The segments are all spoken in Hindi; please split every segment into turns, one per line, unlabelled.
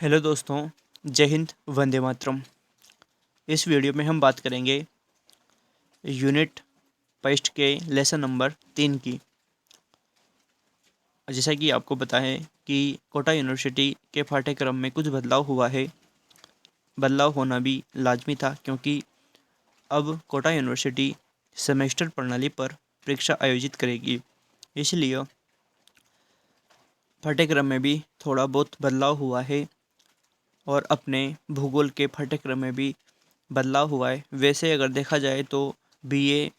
हेलो दोस्तों, जय हिंद, वंदे मातरम। इस वीडियो में हम बात करेंगे यूनिट फर्स्ट के लेसन नंबर 3 की। जैसा कि आपको पता है कि कोटा यूनिवर्सिटी के पाठ्यक्रम में कुछ बदलाव हुआ है। बदलाव होना भी लाजमी था क्योंकि अब कोटा यूनिवर्सिटी सेमेस्टर प्रणाली पर परीक्षा आयोजित करेगी। इसलिए पाठ्यक्रम में भी थोड़ा बहुत बदलाव हुआ है और अपने भूगोल के पाठ्यक्रम में भी बदलाव हुआ है। वैसे अगर देखा जाए तो बीए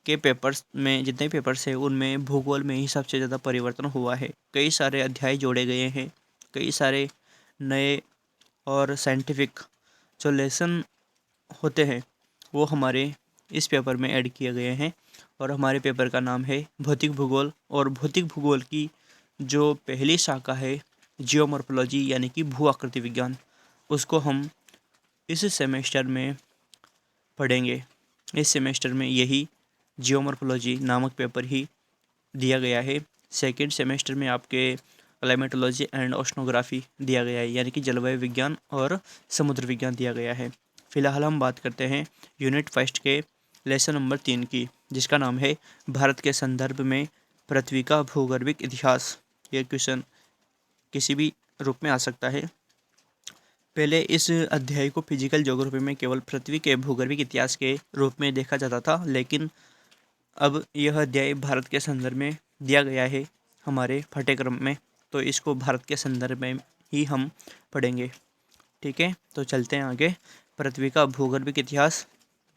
के पेपर्स में जितने पेपर्स हैं उनमें भूगोल में ही सबसे ज़्यादा परिवर्तन हुआ है। कई सारे अध्याय जोड़े गए हैं, कई सारे नए और साइंटिफिक जो लेसन होते हैं वो हमारे इस पेपर में ऐड किए गए हैं। और हमारे पेपर का नाम है भौतिक भूगोल। और भौतिक भूगोल की जो पहली शाखा है जियोमॉर्फोलॉजी यानी कि भू आकृति विज्ञान, उसको हम इस सेमेस्टर में पढ़ेंगे। इस सेमेस्टर में यही जियोमॉर्फोलॉजी नामक पेपर ही दिया गया है। सेकेंड सेमेस्टर में आपके क्लाइमेटोलॉजी एंड ओशनोग्राफी दिया गया है, यानी कि जलवायु विज्ञान और समुद्र विज्ञान दिया गया है। फिलहाल हम बात करते हैं यूनिट फर्स्ट के लेसन नंबर 3 की, जिसका नाम है भारत के संदर्भ में पृथ्वी का भूगर्भिक इतिहास। ये क्वेश्चन किसी भी रूप में आ सकता है। पहले इस अध्याय को फिजिकल ज्योग्राफी में केवल पृथ्वी के भूगर्भिक इतिहास के रूप में देखा जाता था, लेकिन अब यह अध्याय भारत के संदर्भ में दिया गया है हमारे पाठ्यक्रम में, तो इसको भारत के संदर्भ में ही हम पढ़ेंगे। ठीक है, तो चलते हैं आगे। पृथ्वी का भूगर्भिक इतिहास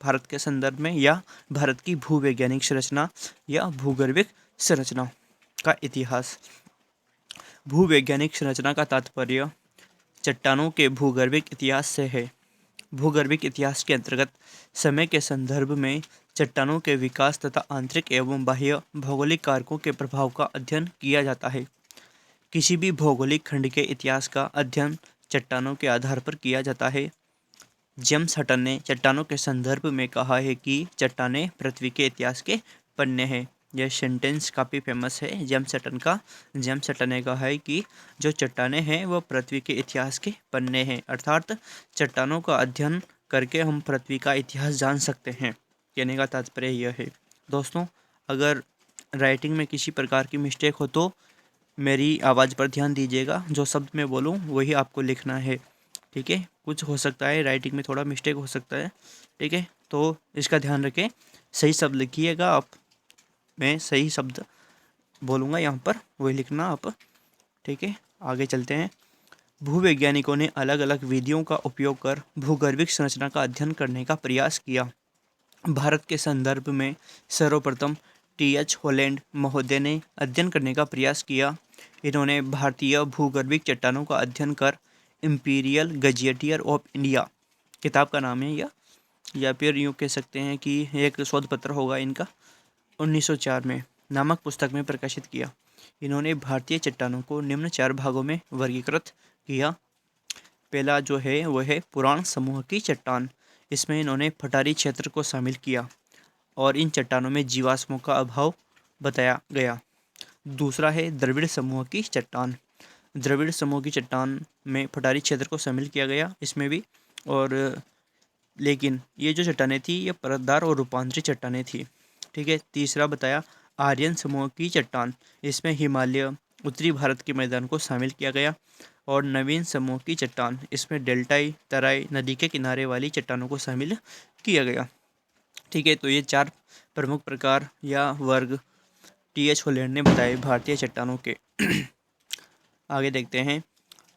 भारत के संदर्भ में, या भारत की भूवैज्ञानिक संरचना या भूगर्भिक संरचना का इतिहास। भूवैज्ञानिक संरचना का तात्पर्य चट्टानों के भूगर्भिक इतिहास से है। भूगर्भिक इतिहास के अंतर्गत समय के संदर्भ में चट्टानों के विकास तथा आंतरिक एवं बाह्य भौगोलिक कारकों के प्रभाव का अध्ययन किया जाता है। किसी भी भौगोलिक खंड के इतिहास का अध्ययन चट्टानों के आधार पर किया जाता है। जेम्स हटन ने चट्टानों के संदर्भ में कहा है कि चट्टानें पृथ्वी के इतिहास के पन्ने हैं। यह सेंटेंस काफ़ी फेमस है जेम्स हटन का। जेम्स हटन ने कहा है कि जो चट्टानें हैं वह पृथ्वी के इतिहास के पन्ने हैं, अर्थात चट्टानों का अध्ययन करके हम पृथ्वी का इतिहास जान सकते हैं। कहने का तात्पर्य यह है। दोस्तों, अगर राइटिंग में किसी प्रकार की मिस्टेक हो तो मेरी आवाज़ पर ध्यान दीजिएगा। जो शब्द मैं बोलूँ वही आपको लिखना है। ठीक है, कुछ हो सकता है राइटिंग में थोड़ा मिस्टेक हो सकता है। ठीक है, तो इसका ध्यान रखें, सही शब्द लिखिएगा आप। मैं सही शब्द बोलूँगा यहाँ पर, वही लिखना आप। ठीक है, आगे चलते हैं। भूवैज्ञानिकों ने अलग अलग विधियों का उपयोग कर भूगर्भिक संरचना का अध्ययन करने का प्रयास किया। भारत के संदर्भ में सर्वप्रथम टी.एच. हॉलैंड महोदय ने अध्ययन करने का प्रयास किया। इन्होंने भारतीय भूगर्भिक चट्टानों का अध्ययन कर इम्पीरियल गजेटियर ऑफ इंडिया, किताब का नाम है यह, या फिर यूँ कह सकते हैं कि एक शोध पत्र होगा इनका, 1904 में नामक पुस्तक में प्रकाशित किया। इन्होंने भारतीय चट्टानों को निम्न 4 भागों में वर्गीकृत किया। पहला जो है वह है पुराण समूह की चट्टान। इसमें इन्होंने पठारी क्षेत्र को शामिल किया और इन चट्टानों में जीवाश्मों का अभाव बताया गया। दूसरा है द्रविड़ समूह की चट्टान। द्रविड़ समूह की चट्टान में पठारी क्षेत्र को शामिल किया गया इसमें भी, और लेकिन ये जो चट्टानें थी ये परतदार और रूपांतरित चट्टानें थी। ठीक है, तीसरा बताया आर्यन समूह की चट्टान। इसमें हिमालय, उत्तरी भारत के मैदान को शामिल किया गया। और नवीन समूह की चट्टान, इसमें डेल्टाई तराई नदी के किनारे वाली चट्टानों को शामिल किया गया। ठीक है, तो ये 4 प्रमुख प्रकार या वर्ग टी.एच. हॉलैंड ने बताए भारतीय चट्टानों के। आगे देखते हैं,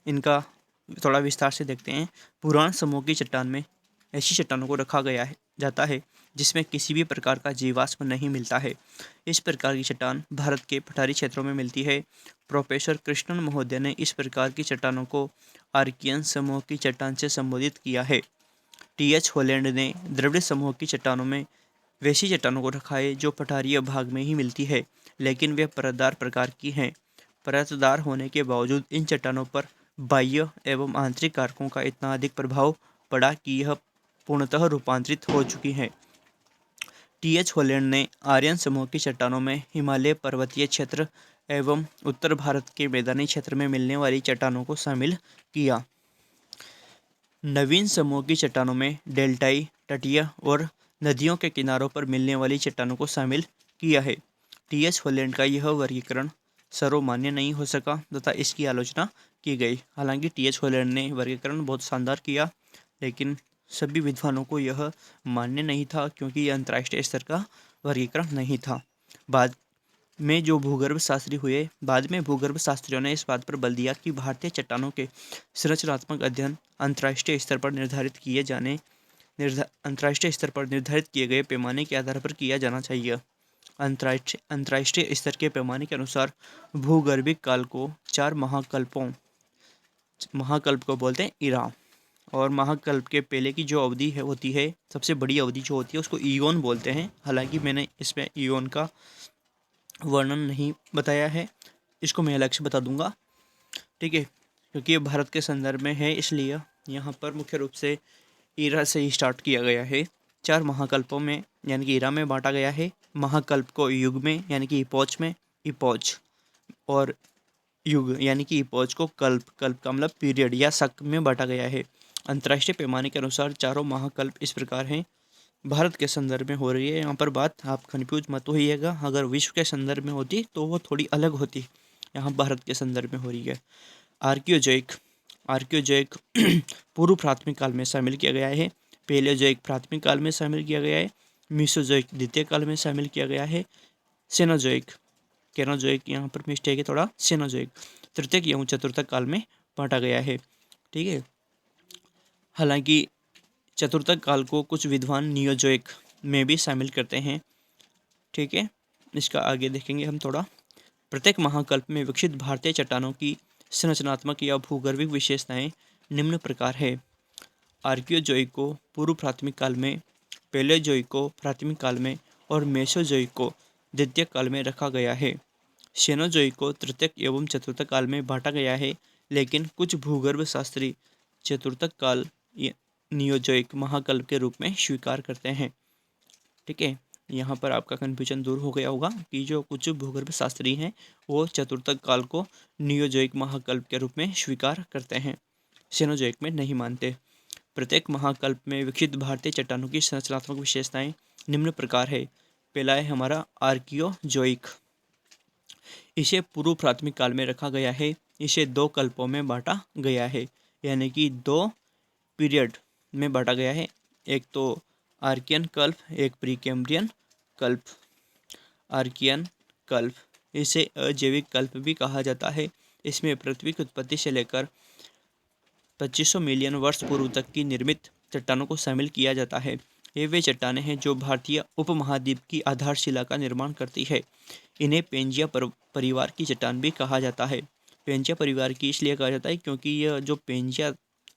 इनका थोड़ा विस्तार से देखते हैं। पुराण समूह की चट्टान में ऐसी चट्टानों को रखा गया है जाता है जिसमें किसी भी प्रकार का जीवाश्म नहीं मिलता है। इस प्रकार की चट्टान भारत के पठारी क्षेत्रों में मिलती है। प्रोफेसर कृष्णन महोदय ने इस प्रकार की चट्टानों को आर्कियन समूह की चट्टान से संबोधित किया है। टी.एच. हॉलैंड ने द्रविड़ समूह की चट्टानों में वैसी चट्टानों को रखा है जो पठारीय भाग में ही मिलती है, लेकिन वे परतदार प्रकार की हैं। परतदार होने के बावजूद इन चट्टानों पर बाह्य एवं आंतरिक कारकों का इतना अधिक प्रभाव पड़ा कि यह पूर्णतः रूपांतरित हो चुकी हैं। टी.एच. हॉलैंड ने आर्यन समूह की चट्टानों में हिमालय पर्वतीय क्षेत्र एवं उत्तर भारत के मैदानी क्षेत्र में मिलने वाली चट्टानों को शामिल किया। नवीन समूह की चट्टानों में डेल्टाई, तटीय और नदियों के किनारों पर मिलने वाली चट्टानों को शामिल किया है। टी.एच. हॉलैंड का यह वर्गीकरण सर्वमान्य नहीं हो सका तथा इसकी आलोचना की गई। हालांकि टी.एच. हॉलैंड ने वर्गीकरण बहुत शानदार किया, लेकिन सभी विद्वानों को यह मान्य नहीं था क्योंकि यह अंतर्राष्ट्रीय स्तर का वर्गीकरण नहीं था। बाद में भूगर्भ शास्त्रियों ने इस बात पर बल दिया कि भारतीय चट्टानों के संरचनात्मक अध्ययन अंतर्राष्ट्रीय स्तर पर निर्धारित किए गए पैमाने के आधार पर किया जाना चाहिए। अंतर्राष्ट्रीय स्तर के पैमाने के अनुसार भूगर्भिक काल को 4 महाकल्प को बोलते हैं इरा, और महाकल्प के पहले की जो अवधि होती है, सबसे बड़ी अवधि जो होती है उसको ईयोन बोलते हैं। हालांकि मैंने इसमें ईयोन का वर्णन नहीं बताया है, इसको मैं अलग से बता दूंगा, ठीक है, क्योंकि ये भारत के संदर्भ में है, इसलिए यहाँ पर मुख्य रूप से इरा से ही स्टार्ट किया गया है। 4 महाकल्पों में यानी कि इरा में बांटा गया है। महाकल्प को युग में यानी कि इपोच और युग यानी कि इपोच को कल्प का मतलब पीरियड या शक में बांटा गया है। अंतर्राष्ट्रीय पैमाने के अनुसार चारों महाकल्प इस प्रकार हैं। भारत के संदर्भ में हो रही है यहाँ पर बात, आप कन्फ्यूज मत होइएगा। अगर विश्व के संदर्भ में होती तो वो थोड़ी अलग होती, यहाँ भारत के संदर्भ में हो रही है। आर्कियोजोइक पूर्व प्राथमिक काल में शामिल किया गया है। पैलियोजोइक प्राथमिक काल में शामिल किया गया है। मीसोजोइक द्वितीय काल में शामिल किया गया है। केनोजोइक यहाँ पर मिस्टेक है थोड़ा, सेनोजोइक तृतीयक एवं चतुर्थक काल में बांटा गया है, ठीक है। हालांकि चतुर्थक काल को कुछ विद्वान नियोजोइक में भी शामिल करते हैं, ठीक है। इसका आगे देखेंगे हम थोड़ा। प्रत्येक महाकल्प में विकसित भारतीय चट्टानों की संरचनात्मक या भूगर्भिक विशेषताएं निम्न प्रकार है। आर्कियोजोइक को पूर्व प्राथमिक काल में, पैलियोजोइक को प्राथमिक काल में और मेसोजोइक को द्वितीय काल में रखा गया है। सेनोजोइक को तृतीयक एवं चतुर्थक काल में बांटा गया है, लेकिन कुछ भूगर्भ शास्त्री चतुर्थक काल नियोजोइक महाकल्प के रूप में स्वीकार करते हैं, ठीक है। यहाँ पर आपका कन्फ्यूजन दूर हो गया होगा कि जो कुछ भूगर्भ शास्त्री हैं वो चतुर्थक काल को नियोजोइक महाकल्प के रूप में स्वीकार करते हैं, सेनोजोइक में नहीं मानते। प्रत्येक महाकल्प में विकसित भारतीय चट्टानों की संरचनात्मक विशेषताएं निम्न प्रकार है। पहला है हमारा आर्कियोजोइक, इसे पूर्व प्राथमिक काल में रखा गया है। इसे 2 कल्पों में बांटा गया है, यानी कि 2 पीरियड में बांटा गया है। एक तो आर्कियन कल्प, एक प्रीकैम्ब्रियन कल्प। आर्कियन कल्प इसे अजैविक कल्प भी कहा जाता है। इसमें पृथ्वी की उत्पत्ति से लेकर 2500 मिलियन वर्ष पूर्व तक की निर्मित चट्टानों को शामिल किया जाता है। ये वे चट्टानें हैं जो भारतीय उपमहाद्वीप की आधारशिला का निर्माण करती है। इन्हें पेंजिया परिवार की चट्टान भी कहा जाता है। पेंजिया परिवार की इसलिए कहा जाता है क्योंकि यह जो पेंजिया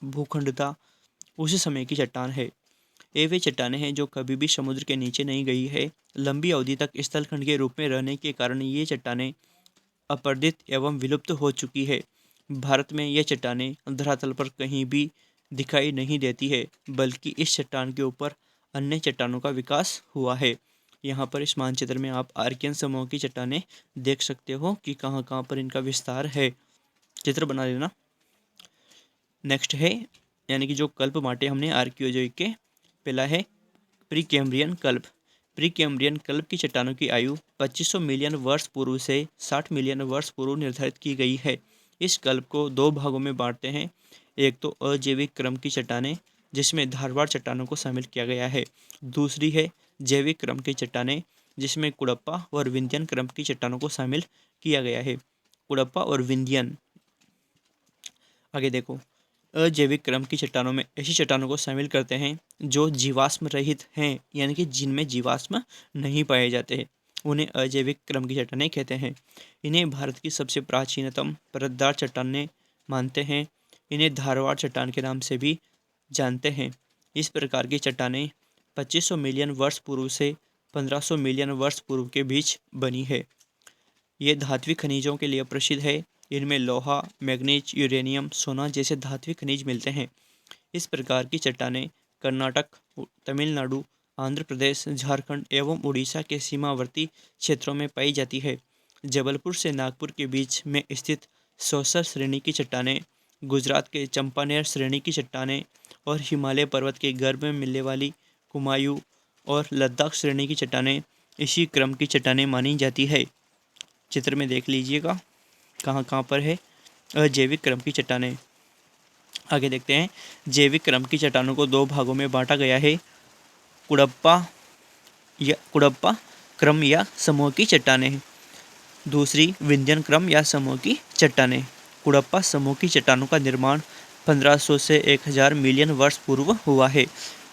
भूखंड था उसी समय की चट्टान है। ये वे चट्टानें हैं जो कभी भी समुद्र के नीचे नहीं गई है। लंबी अवधि तक स्थलखंड के रूप में रहने के कारण ये चट्टानें अपरदित एवं विलुप्त हो चुकी है। भारत में ये चट्टानें धरातल पर कहीं भी दिखाई नहीं देती है, बल्कि इस चट्टान के ऊपर अन्य चट्टानों का विकास हुआ है। यहाँ पर इस मानचित्र में आप आर्कियन समूह की चट्टानें देख सकते हो कि कहाँ कहाँ पर इनका विस्तार है, चित्र बना लेना। नेक्स्ट है यानी कि जो कल्प बांटे हमने आर्कियोजोइक के, पहला है प्रीकैम्ब्रियन कल्प। प्रीकैम्ब्रियन कल्प की चट्टानों की आयु 2500 मिलियन वर्ष पूर्व से 60 मिलियन वर्ष पूर्व निर्धारित की गई है। इस कल्प को 2 भागों में बांटते हैं। एक तो अजैविक क्रम की चट्टानें जिसमें धारवाड़ चट्टानों को शामिल किया गया है। दूसरी है जैविक क्रम की चट्टानें जिसमें कुडप्पा और विंध्यन क्रम की चट्टानों को शामिल किया गया है। कुडप्पा और विंध्यन, आगे देखो, अजैविक क्रम की चट्टानों में ऐसी चट्टानों को शामिल करते हैं जो जीवाश्म रहित हैं, यानी कि जिनमें जीवाश्म नहीं पाए जाते हैं, उन्हें अजैविक क्रम की चट्टानें कहते हैं। इन्हें भारत की सबसे प्राचीनतम परतदार चट्टानें मानते हैं। इन्हें धारवाड़ चट्टान के नाम से भी जानते हैं। इस प्रकार की चट्टानें 2500 मिलियन वर्ष पूर्व से 1500 मिलियन वर्ष पूर्व के बीच बनी है। ये धात्विक खनिजों के लिए प्रसिद्ध है। इनमें लोहा, मैग्नीज, यूरेनियम, सोना जैसे धात्विक खनिज मिलते हैं। इस प्रकार की चट्टानें कर्नाटक, तमिलनाडु, आंध्र प्रदेश, झारखंड एवं उड़ीसा के सीमावर्ती क्षेत्रों में पाई जाती है। जबलपुर से नागपुर के बीच में स्थित सौसर श्रेणी की चट्टानें, गुजरात के चंपानेर श्रेणी की चट्टानें और हिमालय पर्वत के गर्भ में मिलने वाली कुमायूं और लद्दाख श्रेणी की चट्टानें इसी क्रम की चट्टानें मानी जाती है। चित्र में देख लीजिएगा कहाँ कहाँ पर है अजैविक क्रम की चट्टानें। आगे देखते हैं, जैविक क्रम की चट्टानों को दो भागों में बांटा गया है। कुडप्पा क्रम या समूह की चट्टानें, दूसरी विंध्यन क्रम या समूह की चट्टानें। कुडप्पा समूह की चट्टानों का निर्माण 1500 से 1000 मिलियन वर्ष पूर्व हुआ है।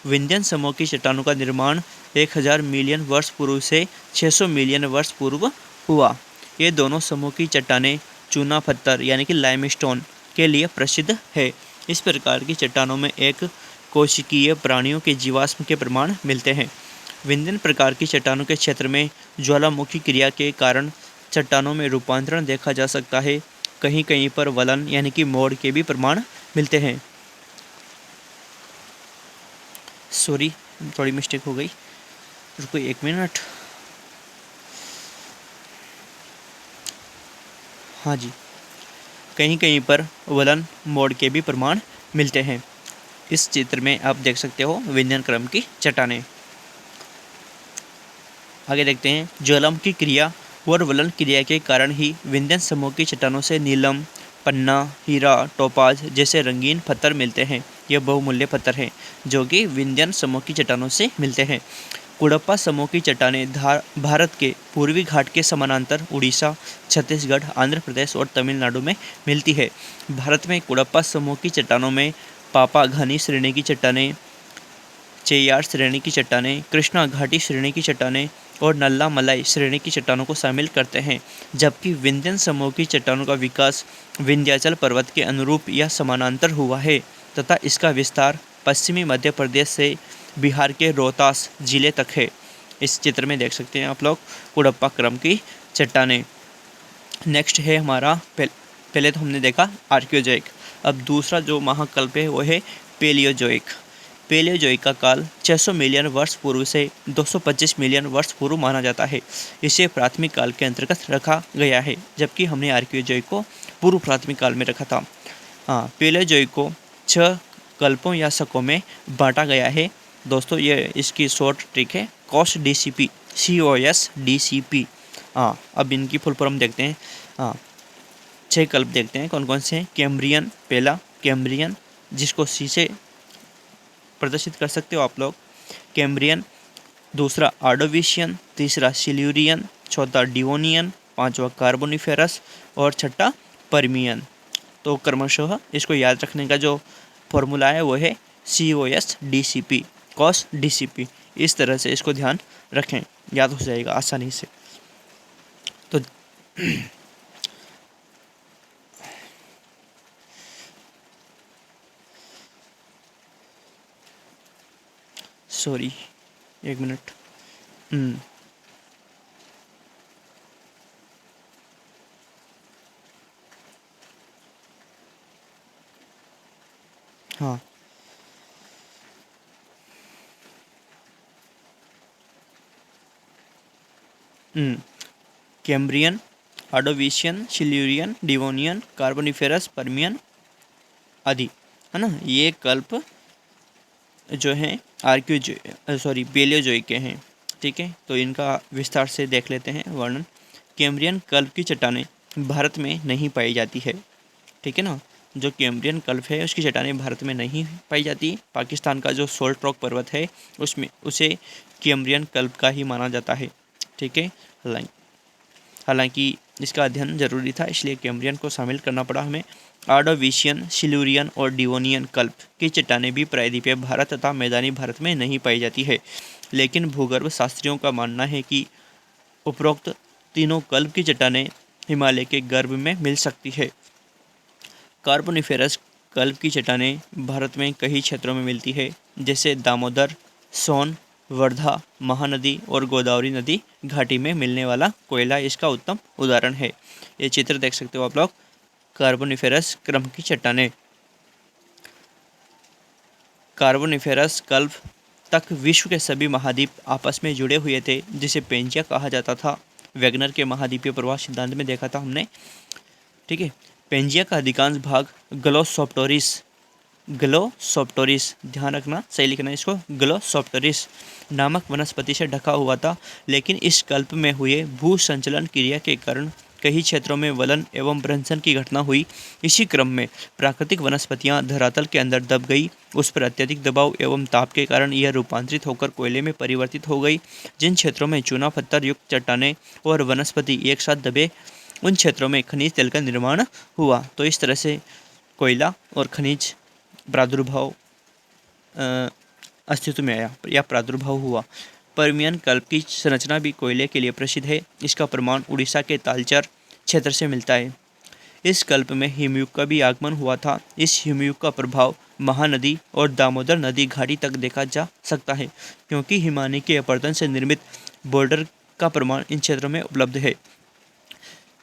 विंध्यन समूह की चट्टानों का निर्माण 1000 मिलियन वर्ष पूर्व से 600 मिलियन वर्ष पूर्व हुआ। ये दोनों समूह की चट्टानें चूना पत्थर यानी कि लाइमस्टोन के लिए प्रसिद्ध है। इस प्रकार की चट्टानों में एक कोशिकीय प्राणियों के जीवाश्म के प्रमाण मिलते हैं। विंध्यन प्रकार की चट्टानों के क्षेत्र में ज्वालामुखी क्रिया के कारण चट्टानों में रूपांतरण देखा जा सकता है। कहीं कहीं पर वलन यानी कि मोड़ के भी प्रमाण मिलते हैं। सॉरी, थोड़ी मिस्टेक हो गई, रुको 1 मिनट। हाँ जी, कहीं कहीं पर वलन मोड़ के भी प्रमाण मिलते हैं। इस चित्र में आप देख सकते हो विंध्यन क्रम की चट्टानें। आगे देखते हैं, ज्वालामुखी क्रिया और वलन क्रिया के कारण ही विंध्यन समूह की चट्टानों से नीलम, पन्ना, हीरा, टोपाज जैसे रंगीन पत्थर मिलते हैं। यह बहुमूल्य पत्थर हैं जो कि विंध्यन समूह की चट्टानों से मिलते हैं। कुडप्पा समूह की चट्टानें भारत के पूर्वी घाट के समानांतर उड़ीसा, छत्तीसगढ़, आंध्र प्रदेश और तमिलनाडु में मिलती है। भारत में कुडप्पा समूह की चट्टानों में पापा घानी श्रेणी की चट्टानें, चेय्यार श्रेणी की चट्टानें, कृष्णा घाटी श्रेणी की चट्टानें और नल्ला मलाई श्रेणी की चट्टानों को शामिल करते हैं। जबकि विंध्यन समूह की चट्टानों का विकास विंध्याचल पर्वत के अनुरूप या समानांतर हुआ है तथा इसका विस्तार पश्चिमी मध्य प्रदेश से बिहार के रोहतास जिले तक है। इस चित्र में देख सकते हैं आप लोग कुडप्पा क्रम की चट्टानें। नेक्स्ट है हमारा पहले तो हमने देखा आर्कियोजोइक। अब दूसरा जो महाकल्प है वो है पेलियोजोइक। पेलियोजोइक का काल 600 मिलियन वर्ष पूर्व से 225 मिलियन वर्ष पूर्व माना जाता है। इसे प्राथमिक काल के अंतर्गत रखा गया है, जबकि हमने आर्कियोजोइक को पूर्व प्राथमिक काल में रखा था। पेलियोजोइक को 6 कल्पों या शकों में बांटा गया है। दोस्तों ये इसकी शॉर्ट ट्रिक है COSDCP, COSDCP। अब इनकी फुल फॉर्म देखते हैं। 6 कल्प देखते हैं कौन कौन से हैं। कैम्ब्रियन, पहला कैम्ब्रियन जिसको C से प्रदर्शित कर सकते हो आप लोग, कैम्ब्रियन। दूसरा आर्डोविशियन, तीसरा सिल्यूरियन, चौथा डिवोनियन, पांचवा कार्बोनिफेरस और छठा पर्मियन। तो क्रमशः इसको याद रखने का जो फॉर्मूला है वो है COSDCP। इस तरह से इसको ध्यान रखें, याद हो जाएगा आसानी से। तो सॉरी 1 मिनट। हाँ, Cambrian, Ordovician, Silurian, Devonian, Carboniferous, Permian आदि, है ना। ये कल्प जो हैं पेलियोजोइक के हैं। ठीक है, तो इनका विस्तार से देख लेते हैं वर्णन। कैम्ब्रियन कल्प की चट्टानें भारत में नहीं पाई जाती है। ठीक है ना, जो कैम्ब्रियन कल्प है उसकी चट्टानें भारत में नहीं पाई जाती। पाकिस्तान का जो सोल्ट रॉक पर्वत है उसमें उसे कैम्ब्रियन कल्प का ही माना जाता है। ठीक है, हालांकि इसका अध्ययन जरूरी था इसलिए कैम्ब्रियन को शामिल करना पड़ा हमें। आर्डोविशियन, सिल्यूरियन और डिवोनियन कल्प की चट्टानें भी प्रायद्वीपीय भारत तथा मैदानी भारत में नहीं पाई जाती है, लेकिन भूगर्भ शास्त्रियों का मानना है कि उपरोक्त तीनों कल्प की चट्टानें हिमालय के गर्भ में मिल सकती है। कार्बोनिफेरस कल्प की चट्टानें भारत में कई क्षेत्रों में मिलती है, जैसे दामोदर, सोन, वर्धा, महानदी और गोदावरी नदी घाटी में मिलने वाला कोयला इसका उत्तम उदाहरण है। ये चित्र देख सकते हो आप लोग, कार्बोनिफेरस क्रम की चट्टानें। कार्बोनिफेरस कल्प तक विश्व के सभी महाद्वीप आपस में जुड़े हुए थे, जिसे पेंजिया कहा जाता था। वैगनर के महाद्वीपीय प्रवाह सिद्धांत में देखा था हमने। ठीक है, पेंजिया का अधिकांश भाग ग्लोसोप्टेरिस, ध्यान रखना, सही लिखना इसको, ग्लोसोप्टेरिस नामक वनस्पति से ढका हुआ था। लेकिन इस कल्प में हुए भू संचलन क्रिया के कारण कई क्षेत्रों में वलन एवं भ्रंशन की घटना हुई। इसी क्रम में प्राकृतिक वनस्पतियां धरातल के अंदर दब गई। उस पर अत्यधिक दबाव एवं ताप के कारण यह रूपांतरित होकर कोयले में परिवर्तित हो गई। जिन क्षेत्रों में चूना पत्थर युक्त चट्टानें और वनस्पति एक साथ दबे, उन क्षेत्रों में खनिज तेल का निर्माण हुआ। तो इस तरह से कोयला और खनिज प्रादुर्भाव अस्तित्व में आया या प्रादुर्भाव हुआ। पर्मियन कल्प की संरचना भी कोयले के लिए प्रसिद्ध है। इसका प्रमाण उड़ीसा के तालचर क्षेत्र से मिलता है। इस कल्प में हिमयुग का भी आगमन हुआ था। इस हिमयुग का प्रभाव महानदी और दामोदर नदी घाटी तक देखा जा सकता है, क्योंकि हिमानी के अपरदन से निर्मित बोल्डर का प्रमाण इन क्षेत्रों में उपलब्ध है।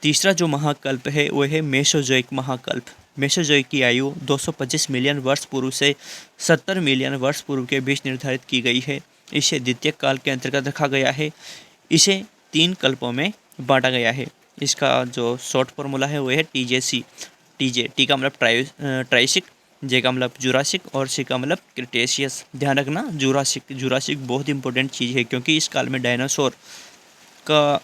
तीसरा जो महाकल्प है वह है मेसोजोइक महाकल्प। मेसोजोइक की आयु 225 मिलियन वर्ष पूर्व से 70 मिलियन वर्ष पूर्व के बीच निर्धारित की गई है। इसे द्वितीय काल के अंतर्गत रखा गया है। इसे 3 कल्पों में बांटा गया है। इसका जो शॉर्ट फॉर्मूला है वो है TJC। टी का मतलब ट्राइसिक, जे का मतलब जुरासिक और सी का मतलब क्रिटेशियस। ध्यान रखना, जुरासिक बहुत इंपॉर्टेंट चीज़ है, क्योंकि इस काल में डायनासोर का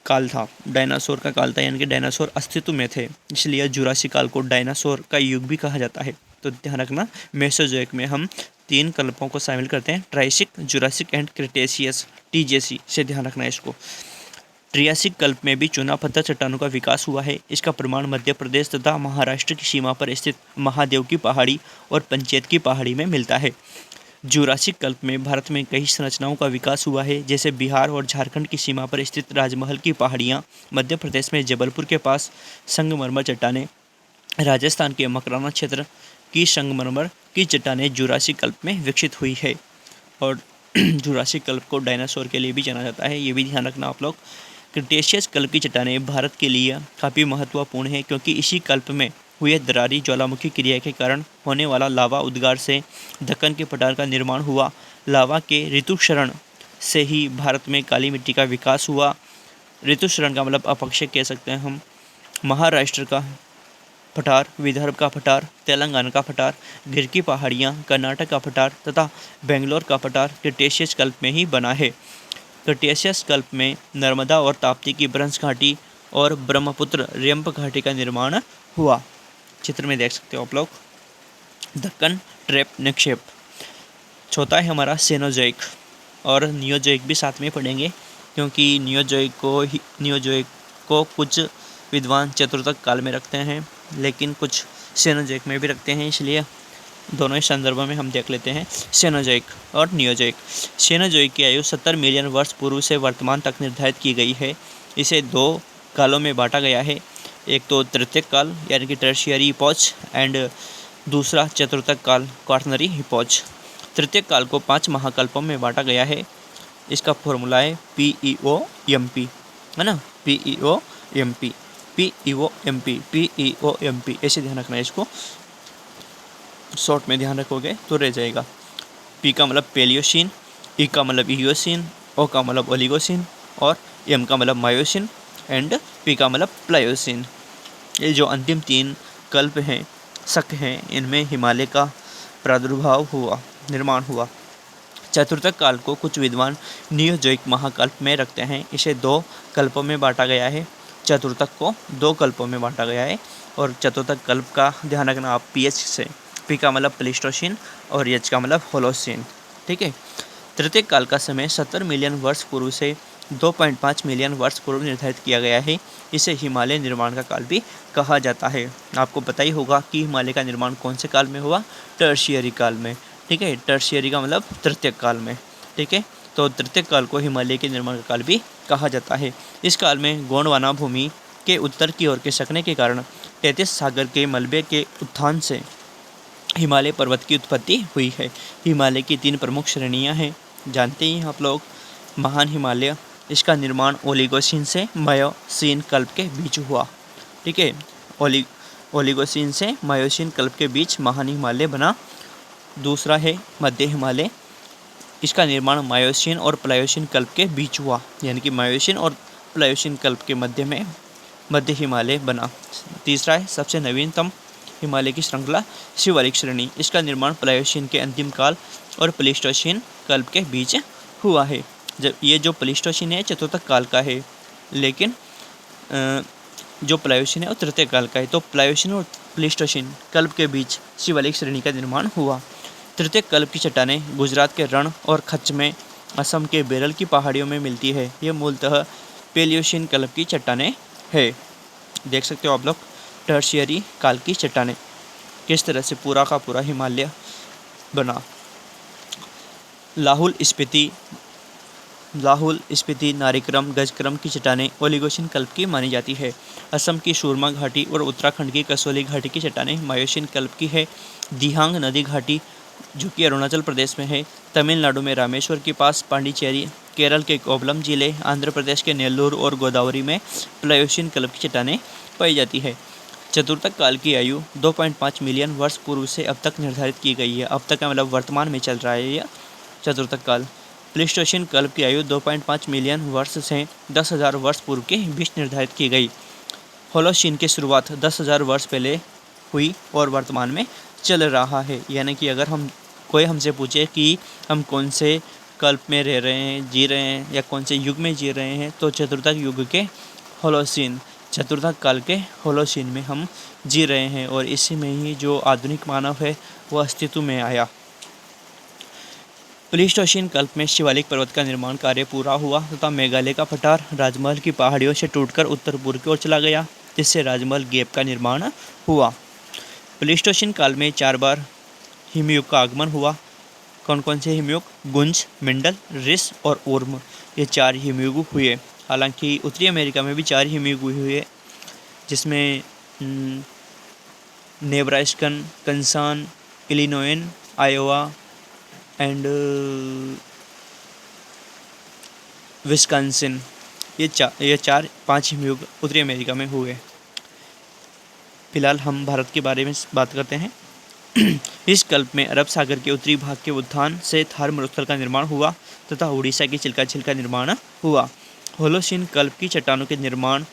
काल था। डायनासोर का काल था, यानी कि डायनासोर अस्तित्व में थे, इसलिए जुरासिक काल को डायनासोर का युग भी कहा जाता है। तो ध्यान रखना, मेसोजोइक में हम 3 कल्पों को शामिल करते हैं, Triassic, Jurassic and Cretaceous, TJC से ध्यान रखना इसको। ट्रियासिक कल्प में भी चूना पत्थर चट्टानों का विकास हुआ है। इसका प्रमाण मध्य प्रदेश तथा महाराष्ट्र की सीमा पर स्थित महादेव की पहाड़ी और पंचेत की पहाड़ी में मिलता है। जुरासिक कल्प में भारत में कई संरचनाओं का विकास हुआ है, जैसे बिहार और झारखंड की सीमा पर स्थित राजमहल की पहाड़ियाँ, मध्य प्रदेश में जबलपुर के पास संगमरमर चट्टानें, राजस्थान के मकराना क्षेत्र की संगमरमर की चट्टानें जुरासिक कल्प में विकसित हुई है। और जुरासिक कल्प को डायनासोर के लिए भी जाना जाता है, ये भी ध्यान रखना आप लोग। क्रिटेशियस कल्प की चट्टानें भारत के लिए काफ़ी महत्वपूर्ण है, क्योंकि इसी कल्प में हुए दरारी ज्वालामुखी क्रिया के कारण होने वाला लावा उद्गार से दक्कन के पठार का निर्माण हुआ। लावा के ऋतुक्षरण से ही भारत में काली मिट्टी का विकास हुआ। ऋतुक्षरण का मतलब अपक्षय कह सकते हैं हम। महाराष्ट्र का पठार, विदर्भ का पठार, तेलंगाना का पठार, गिर की पहाड़ियाँ, कर्नाटक का पठार तथा बेंगलोर का पठार क्रिटेशियस कल्प में ही बना है। क्रिटेशियस कल्प में नर्मदा और ताप्ती की ब्रह्मस घाटी और ब्रह्मपुत्र रेम्प घाटी का निर्माण हुआ। चित्र में देख सकते हो आप लोग। दक्कन ट्रैप निक्षेप। चौथा है हमारा सेनोजोइक, और नियोजोइक भी साथ में पढ़ेंगे, क्योंकि नियोजोइक को कुछ विद्वान चतुर्थक काल में रखते हैं, लेकिन कुछ सेनोजोइक में भी रखते हैं, इसलिए दोनों ही संदर्भों में हम देख लेते हैं सेनोजोइक और नियोजोइक। सेनोजोइक की आयु 70 मिलियन वर्ष पूर्व से वर्तमान तक निर्धारित की गई है। इसे 2 कालों में बांटा गया है, एक तो तृतीयक काल यानी कि टर्शियरी इपॉच, एंड दूसरा चतुर्थक काल क्वार्टनरी इपॉच। तृतीयक काल को 5 महाकल्पों में बांटा गया है। इसका फॉर्मूला है PEOMP, है ना, PEOMP, ऐसे ध्यान रखना है इसको, शॉर्ट में ध्यान रखोगे तो रह जाएगा। P का मतलब पेलियोसिन, E का मतलब इयोसिन, O का मतलब ओलिगोसिन और M का मतलब मायोसिन एंड P का मतलब प्लायोसिन। ये जो अंतिम 3 कल्प हैं, शक हैं, इनमें हिमालय का निर्माण हुआ। चतुर्थक काल को कुछ विद्वान नियोजोइक महाकल्प में रखते हैं। इसे 2 कल्पों में बांटा गया है। चतुर्थक को 2 कल्पों में बांटा गया है, और चतुर्थक कल्प का ध्यान रखना आप PH से। P का मतलब प्लेस्टोसिन और H का मतलब होलोसिन। ठीक है। तृतीयक काल का समय 70 मिलियन वर्ष पूर्व से 2.5 मिलियन वर्ष पूर्व निर्धारित किया गया है। इसे हिमालय निर्माण का काल भी कहा जाता है। आपको पता ही होगा कि हिमालय का निर्माण कौन से काल में हुआ, टर्शियरी काल में। ठीक है, टर्शियरी का मतलब तृतीयक काल में। ठीक है, तो तृतीयक काल को हिमालय के निर्माण का काल भी कहा जाता है। इस काल में गोंडवाना भूमि के उत्तर की ओर के सकने के कारण 33 सागर के मलबे के उत्थान से हिमालय पर्वत की उत्पत्ति हुई है। हिमालय की 3 प्रमुख श्रेणियां हैं, जानते ही आप लोग। महान हिमालय, इसका निर्माण ओलिगोसिन से मायोसिन कल्प के बीच हुआ। ठीक है, ओलिगोसिन से मायोसिन कल्प के बीच महान हिमालय बना। दूसरा है मध्य हिमालय। इसका निर्माण मायोसीन और प्लायोसीन कल्प के बीच हुआ, यानी कि मायोसीन और प्लायोसीन कल्प के मध्य में मध्य हिमालय बना। तीसरा है सबसे नवीनतम हिमालय की श्रृंखला शिवालिक श्रेणी। इसका निर्माण प्लायोसीन के अंतिम काल और प्लीस्टोसीन कल्प के बीच हुआ है। जब ये जो प्लीस्टोसीन है चतुर्थक काल का है, लेकिन जो प्लायोसीन है वो तृतीय काल का है। तो प्लायोसीन और प्लीस्टोसीन कल्प के बीच शिवालिक श्रेणी का निर्माण हुआ। तृतीय कल्प की चट्टानें गुजरात के रण और कच्छ में, असम के बेरल की पहाड़ियों में मिलती है। ये मूलतः पेलियोसीन कल्प की चट्टानें है। देख सकते हो आप लोग टर्शियरी काल की चट्टानें किस तरह से पूरा का पूरा हिमालय बना। लाहुल स्पीति, नारिक्रम, गजक्रम की चट्टानें ओलिगोसीन कल्प की मानी जाती है। असम की सूरमा घाटी और उत्तराखंड की कसोली घाटी की चट्टानें मायोसीन कल्प की है। दिहांग नदी घाटी जो कि अरुणाचल प्रदेश में है, तमिलनाडु में रामेश्वर के पास पांडिचेरी, केरल के कोवलम जिले, आंध्र प्रदेश के नेल्लूर और गोदावरी में प्लायोसीन कल्प की चट्टानें पाई जाती है। चतुर्थक काल की आयु 2.5 मिलियन वर्ष पूर्व से अब तक निर्धारित की गई है। अब तक का मतलब वर्तमान में चल रहा है यह चतुर्थक काल। प्लीस्टोसीन कल्प की आयु 2.5 मिलियन वर्ष से 10,000 वर्ष पूर्व के बीच निर्धारित की गई। होलोसीन की शुरुआत 10,000 वर्ष पहले हुई और वर्तमान में चल रहा है। यानी कि अगर कोई हमसे पूछे कि हम कौन से कल्प में रह रहे हैं, जी रहे हैं, या कौन से युग में जी रहे हैं, तो चतुर्थक युग के होलोसीन, चतुर्थक काल के होलोसीन में हम जी रहे हैं और इसी में ही जो आधुनिक मानव है वो अस्तित्व में आया। प्लीस्टोसीन कल्प में शिवालिक पर्वत का निर्माण कार्य पूरा हुआ तथा मेघालय का पठार राजमहल की पहाड़ियों से टूटकर उत्तर पूर्व की ओर चला गया, जिससे राजमहल गैप का निर्माण हुआ। प्लीस्टोसीन काल में 4 बार हिमयुग का आगमन हुआ। कौन कौन से हिमयुग? गुंज, मिंडल, रिस और ओर्म, ये 4 हिमयुग हुए। हालांकि उत्तरी अमेरिका में भी 4 हिमयुग हुए, जिसमें नेब्रास्कन, कंसान, इलिनोइन, आयोवा एंड विस्कॉन्सिन, ये 5 हिमयुग उत्तरी अमेरिका में हुए। फिलहाल हम भारत के बारे में बात करते हैं। इस कल्प में अरब सागर के उत्तरी भाग के उत्थान से थार मरुस्थल का निर्माण हुआ तथा उड़ीसा की चिल्का झील का निर्माण हुआ। होलोसीन कल्प की चट्टानों के निर्माण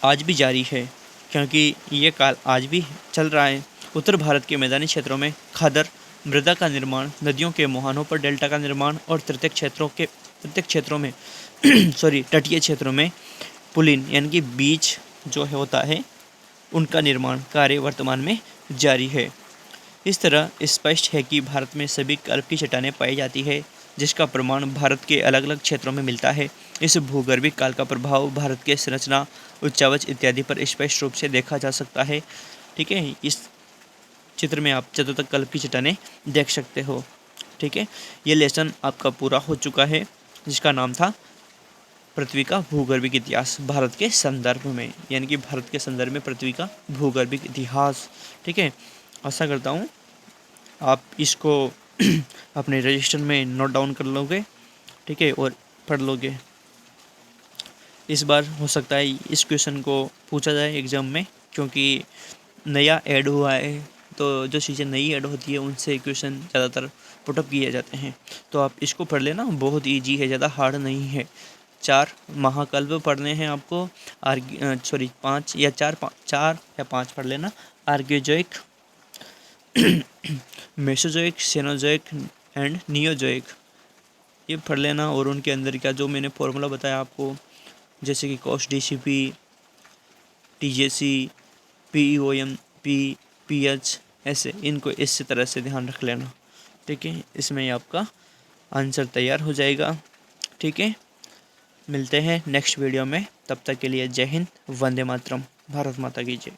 आज भी जारी है, क्योंकि ये काल आज भी चल रहा है। उत्तर भारत के मैदानी क्षेत्रों में खादर मृदा का निर्माण, नदियों के मुहानों पर डेल्टा का निर्माण और तटीय क्षेत्रों में पुलिन यानी कि बीज जो है होता है उनका निर्माण कार्य वर्तमान में जारी है। इस तरह स्पष्ट है कि भारत में सभी कल्प की चट्टानें पाई जाती है, जिसका प्रमाण भारत के अलग अलग क्षेत्रों में मिलता है। इस भूगर्भिक काल का प्रभाव भारत के संरचना, उच्चावच इत्यादि पर स्पष्ट रूप से देखा जा सकता है। ठीक है, इस चित्र में आप चतुर्थक कल्प की चट्टानें देख सकते हो। ठीक है, ये लेसन आपका पूरा हो चुका है, जिसका नाम था पृथ्वी का भूगर्भिक इतिहास भारत के संदर्भ में, यानी कि भारत के संदर्भ में पृथ्वी का भूगर्भिक इतिहास। ठीक है, आशा करता हूँ आप इसको अपने रजिस्टर में नोट डाउन कर लोगे। ठीक है, और पढ़ लोगे। इस बार हो सकता है इस क्वेश्चन को पूछा जाए एग्ज़ाम में, क्योंकि नया ऐड हुआ है, तो जो चीज़ें नई ऐड होती है उनसे क्वेश्चन ज़्यादातर पुटअप किए जाते हैं। तो आप इसको पढ़ लेना, बहुत ईजी है, ज़्यादा हार्ड नहीं है। 4 महाकल्प पढ़ने हैं आपको, 5 या 5 पढ़ लेना। Archaeozoic, Mesozoic, Cenozoic and Neozoic, ये पढ़ लेना। और उनके अंदर क्या जो मैंने फॉर्मूला बताया आपको, जैसे कि cos DCP, TJC, PEOM, PH, ऐसे इनको इस तरह से ध्यान रख लेना। ठीक है, इसमें आपका आंसर तैयार हो जाएगा। ठीक है, मिलते हैं नेक्स्ट वीडियो में, तब तक के लिए जय हिंद, वंदे मातरम, भारत माता की जय।